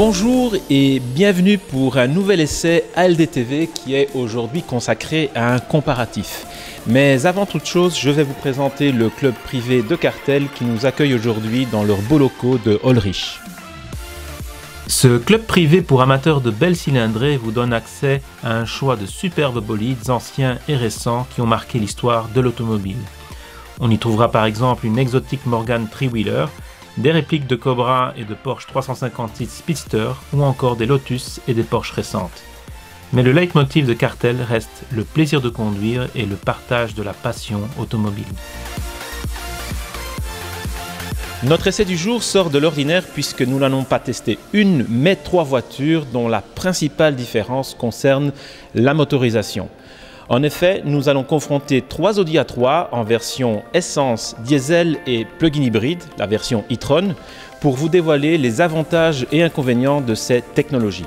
Bonjour et bienvenue pour un nouvel essai ALD-TV qui est aujourd'hui consacré à un comparatif. Mais avant toute chose, je vais vous présenter le club privé de Cartel qui nous accueille aujourd'hui dans leurs beaux locaux de Holrich. Ce club privé pour amateurs de belles cylindrées vous donne accès à un choix de superbes bolides anciens et récents qui ont marqué l'histoire de l'automobile. On y trouvera par exemple une exotique Morgan Three-Wheeler, des répliques de Cobra et de Porsche 356 Speedster ou encore des Lotus et des Porsche récentes. Mais le leitmotiv de Cartel reste le plaisir de conduire et le partage de la passion automobile. Notre essai du jour sort de l'ordinaire puisque nous n'allons pas tester une mais 3 voitures dont la principale différence concerne la motorisation. En effet, nous allons confronter 3 Audi A3 en version essence, diesel et plug-in hybride, la version e-tron, pour vous dévoiler les avantages et inconvénients de ces technologies.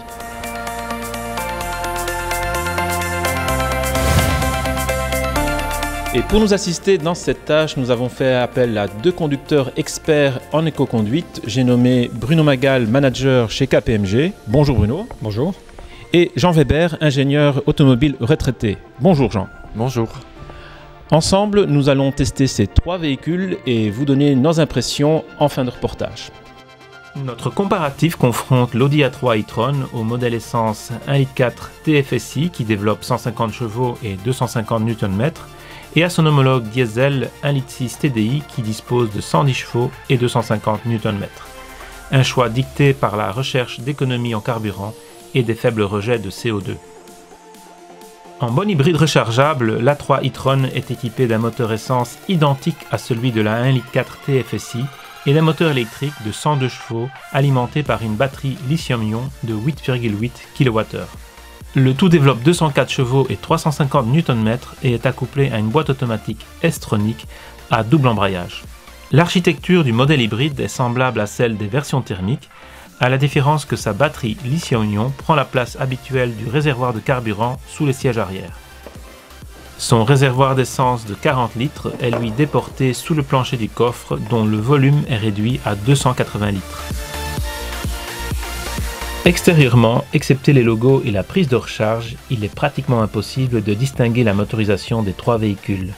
Et pour nous assister dans cette tâche, nous avons fait appel à 2 conducteurs experts en éco-conduite. J'ai nommé Bruno Magal, manager chez KPMG. Bonjour Bruno. Bonjour. Et Jean Weber, ingénieur automobile retraité. Bonjour Jean. Bonjour. Ensemble, nous allons tester ces 3 véhicules et vous donner nos impressions en fin de reportage. Notre comparatif confronte l'Audi A3 e-tron au modèle essence 1,4 L TFSI qui développe 150 chevaux et 250 Nm et à son homologue diesel 1,6 L TDI qui dispose de 110 chevaux et 250 Nm. Un choix dicté par la recherche d'économie en carburant et des faibles rejets de CO2. En bon hybride rechargeable, l'A3 e-tron est équipé d'un moteur essence identique à celui de la 1,4 L TFSI et d'un moteur électrique de 102 chevaux alimenté par une batterie lithium-ion de 8,8 kWh. Le tout développe 204 chevaux et 350 Nm et est accouplé à une boîte automatique S-tronique à double embrayage. L'architecture du modèle hybride est semblable à celle des versions thermiques, à la différence que sa batterie lithium-ion prend la place habituelle du réservoir de carburant sous les sièges arrière. Son réservoir d'essence de 40 litres est lui déporté sous le plancher du coffre dont le volume est réduit à 280 litres. Extérieurement, excepté les logos et la prise de recharge, il est pratiquement impossible de distinguer la motorisation des 3 véhicules.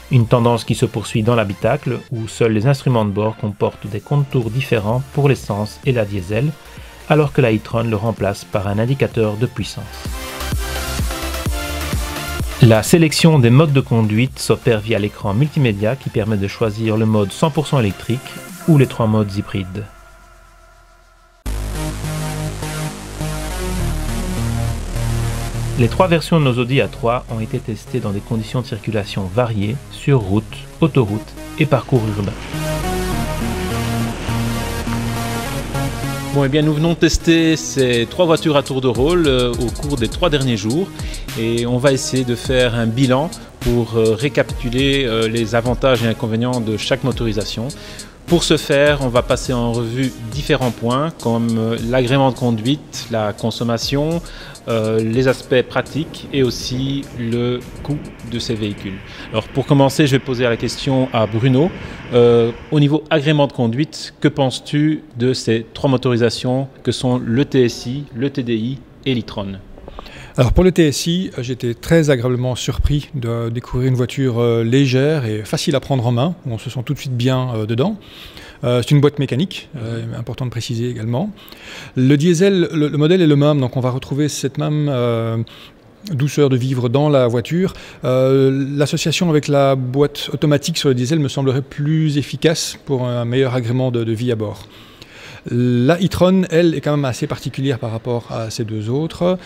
Une tendance qui se poursuit dans l'habitacle où seuls les instruments de bord comportent des contours différents pour l'essence et la diesel, alors que la e-tron le remplace par un indicateur de puissance. La sélection des modes de conduite s'opère via l'écran multimédia qui permet de choisir le mode 100% électrique ou les 3 modes hybrides. Les 3 versions de nos Audi A3 ont été testées dans des conditions de circulation variées, sur route, autoroute et parcours urbain. Bon, eh bien, nous venons tester ces 3 voitures à tour de rôle au cours des 3 derniers jours et on va essayer de faire un bilan pour récapituler les avantages et inconvénients de chaque motorisation. Pour ce faire, on va passer en revue différents points comme l'agrément de conduite, la consommation, les aspects pratiques et aussi le coût de ces véhicules. Alors pour commencer, je vais poser la question à Bruno. Au niveau agrément de conduite, que penses-tu de ces 3 motorisations que sont le TSI, le TDI et l'e-tron ? Alors pour le TSI, j'étais très agréablement surpris de découvrir une voiture légère et facile à prendre en main, où on se sent tout de suite bien dedans. C'est une boîte mécanique, important de préciser également. Le diesel, le modèle est le même, donc on va retrouver cette même douceur de vivre dans la voiture. L'association avec la boîte automatique sur le diesel me semblerait plus efficace pour un meilleur agrément de vie à bord. La e-tron, elle, est quand même assez particulière par rapport à ces 2 autres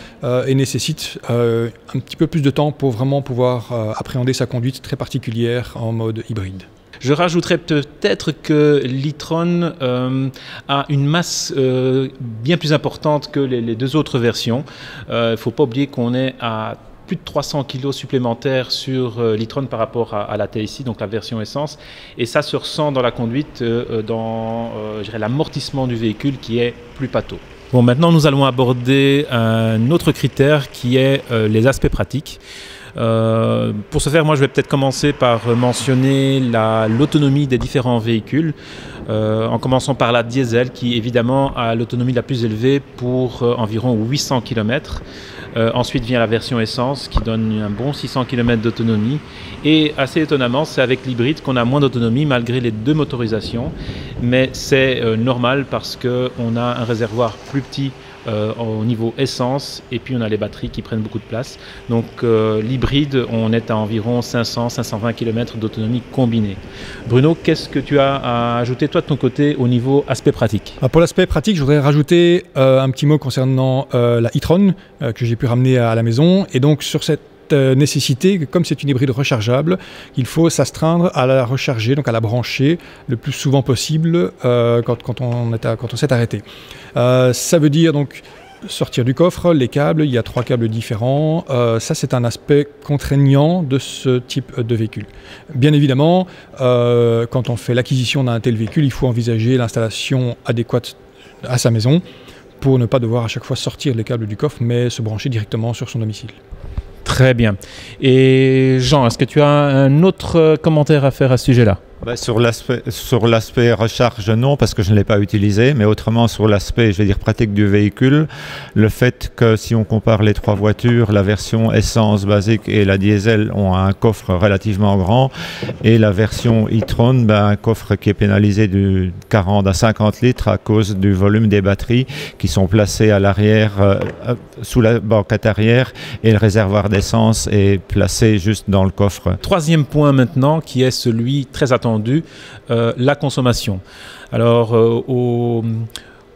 et nécessite un petit peu plus de temps pour vraiment pouvoir appréhender sa conduite très particulière en mode hybride. Je rajouterais peut-être que l'e-tron a une masse bien plus importante que les 2 autres versions. Il ne faut pas oublier qu'on est à plus de 300 kg supplémentaires sur l'e-tron par rapport à la TSI, donc la version essence. Et ça se ressent dans la conduite, dans l'amortissement du véhicule qui est plus pâteau. Bon, maintenant nous allons aborder un autre critère qui est les aspects pratiques. Pour ce faire, moi je vais peut-être commencer par mentionner l'autonomie des différents véhicules, en commençant par la diesel qui évidemment a l'autonomie la plus élevée pour environ 800 km. Ensuite vient la version essence qui donne un bon 600 km d'autonomie, et assez étonnamment c'est avec l'hybride qu'on a moins d'autonomie malgré les deux motorisations, mais c'est normal parce qu'on a un réservoir plus petit au niveau essence, et puis on a les batteries qui prennent beaucoup de place. Donc l'hybride, on est à environ 500-520 km d'autonomie combinée. Bruno, qu'est-ce que tu as à ajouter toi de ton côté au niveau aspect pratique? Pour l'aspect pratique, je voudrais rajouter un petit mot concernant la e-tron que j'ai pu ramener à la maison, et donc sur cette nécessité, comme c'est une hybride rechargeable, il faut s'astreindre à la recharger, donc à la brancher le plus souvent possible quand on s'est arrêté. Ça veut dire donc sortir du coffre, les câbles, il y a 3 câbles différents, ça c'est un aspect contraignant de ce type de véhicule. Bien évidemment, quand on fait l'acquisition d'un tel véhicule, il faut envisager l'installation adéquate à sa maison pour ne pas devoir à chaque fois sortir les câbles du coffre, mais se brancher directement sur son domicile. Très bien. Et Jean, est-ce que tu as un autre commentaire à faire à ce sujet-là? Sur l'aspect recharge, non, parce que je ne l'ai pas utilisé, mais autrement sur l'aspect, je vais dire, pratique du véhicule, le fait que si on compare les trois voitures, la version essence basique et la diesel ont un coffre relativement grand, et la version e-tron, un coffre qui est pénalisé de 40 à 50 litres à cause du volume des batteries qui sont placées à l'arrière, sous la banquette arrière, et le réservoir d'essence est placé juste dans le coffre. Troisième point maintenant, qui est celui très attendu, la consommation. Alors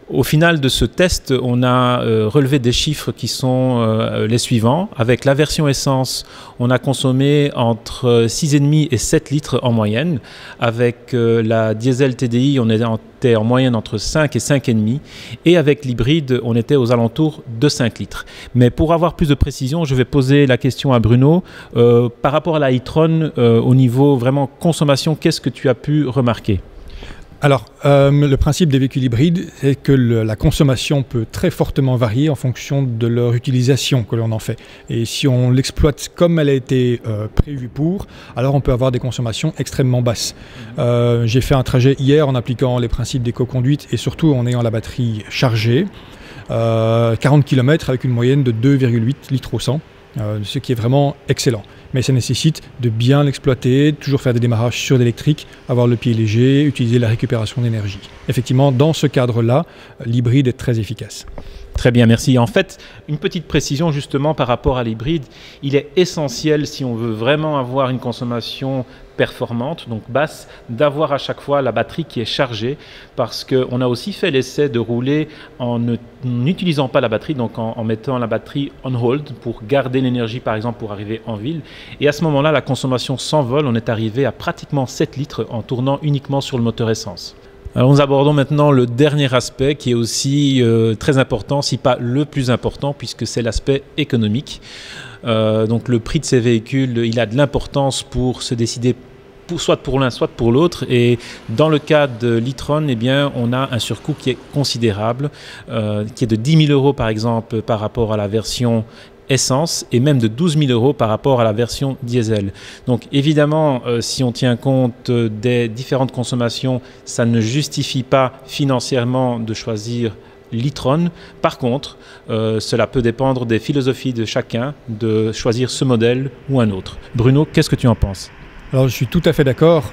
au final de ce test, on a relevé des chiffres qui sont les suivants. Avec la version essence, on a consommé entre 6,5 et 7 litres en moyenne. Avec la diesel TDI, on était en moyenne entre 5 et 5,5. Et avec l'hybride, on était aux alentours de 5 litres. Mais pour avoir plus de précision, je vais poser la question à Bruno. Par rapport à la e-tron, au niveau vraiment consommation, qu'est-ce que tu as pu remarquer ? Alors, le principe des véhicules hybrides est que la consommation peut très fortement varier en fonction de leur utilisation que l'on en fait. Et si on l'exploite comme elle a été prévue pour, alors on peut avoir des consommations extrêmement basses. J'ai fait un trajet hier en appliquant les principes d'éco-conduite et surtout en ayant la batterie chargée, 40 km avec une moyenne de 2,8 litres au 100. Ce qui est vraiment excellent. Mais ça nécessite de bien l'exploiter, toujours faire des démarrages sur l'électrique, avoir le pied léger, utiliser la récupération d'énergie. Effectivement, dans ce cadre-là, l'hybride est très efficace. Très bien, merci. En fait, une petite précision justement par rapport à l'hybride, il est essentiel si on veut vraiment avoir une consommation performante, donc basse, d'avoir à chaque fois la batterie qui est chargée, parce qu'on a aussi fait l'essai de rouler en n'utilisant pas la batterie, donc en mettant la batterie on hold pour garder l'énergie par exemple pour arriver en ville, et à ce moment-là la consommation s'envole, on est arrivé à pratiquement 7 litres en tournant uniquement sur le moteur essence. Alors nous abordons maintenant le dernier aspect qui est aussi très important, si pas le plus important, puisque c'est l'aspect économique. Donc le prix de ces véhicules, il a de l'importance pour se décider soit pour l'un, soit pour l'autre. Et dans le cas de l'e-tron, eh bien, on a un surcoût qui est considérable, qui est de 10 000 € par exemple par rapport à la version essence et même de 12 000 € par rapport à la version diesel. Donc évidemment, si on tient compte des différentes consommations, ça ne justifie pas financièrement de choisir l'e-tron. Par contre, cela peut dépendre des philosophies de chacun de choisir ce modèle ou un autre. Bruno, qu'est-ce que tu en penses ? Alors je suis tout à fait d'accord.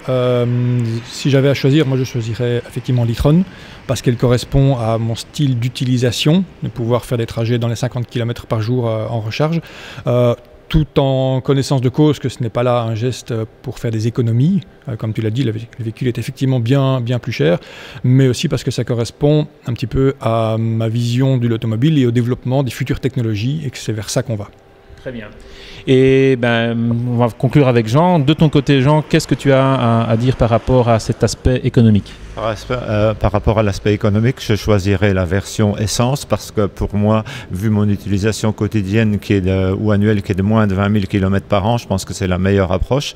Si j'avais à choisir, moi je choisirais effectivement l'e-tron parce qu'elle correspond à mon style d'utilisation, de pouvoir faire des trajets dans les 50 km par jour en recharge, tout en connaissance de cause que ce n'est pas là un geste pour faire des économies. Comme tu l'as dit, le véhicule est effectivement bien plus cher, mais aussi parce que ça correspond un petit peu à ma vision de l'automobile et au développement des futures technologies et que c'est vers ça qu'on va. Très bien. Et on va conclure avec Jean. De ton côté, Jean, qu'est-ce que tu as à dire par rapport à cet aspect économique ? Par rapport à l'aspect économique, je choisirais la version essence parce que pour moi, vu mon utilisation quotidienne ou annuelle qui est de moins de 20 000 km par an, je pense que c'est la meilleure approche.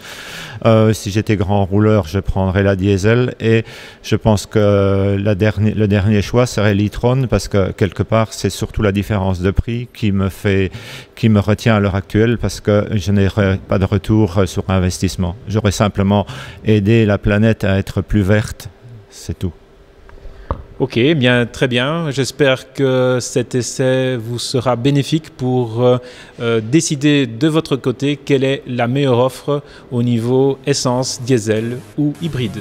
Si j'étais grand rouleur, je prendrais la diesel et je pense que le dernier choix serait l'e-tron parce que quelque part, c'est surtout la différence de prix qui me retient à l'heure actuelle parce que je n'aurai pas de retour sur investissement. J'aurais simplement aidé la planète à être plus verte. C'est tout. Ok, bien, très bien. J'espère que cet essai vous sera bénéfique pour décider de votre côté quelle est la meilleure offre au niveau essence, diesel ou hybride.